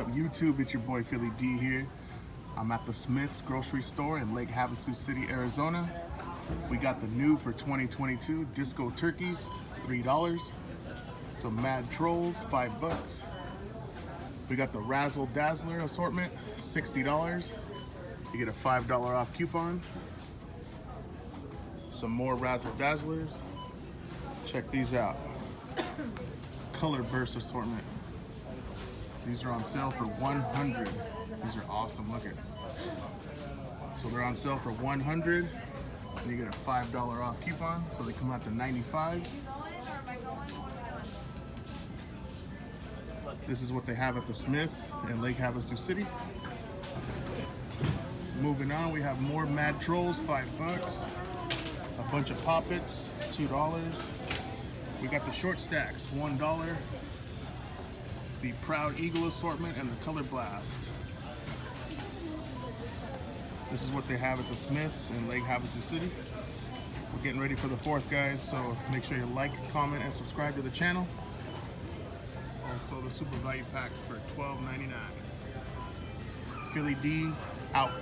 up, YouTube? It's your boy Philly D here. I'm at the Smith's grocery store in Lake Havasu City, Arizona. We got the new for 2022 disco turkeys, $3. Some Mad Trolls, $5. We got the Razzle Dazzler assortment, $60. You get a $5 off coupon. Some more Razzle Dazzlers. Check these out. Color Burst assortment. These are on sale for $100. These are awesome looking. So they're on sale for $100. And you get a $5 off coupon, so they come out to $95. This is what they have at the Smiths in Lake Havasu City. Moving on, we have more Mad Trolls, $5. A bunch of Poppets, $2. We got the short stacks, $1. The Proud Eagle assortment and the Color Blast. This is what they have at the Smiths in Lake Havasu City. We're getting ready for the 4th, guys, so make sure you like, comment, and subscribe to the channel. Also, the Super Value Packs for $12.99. Philly D out.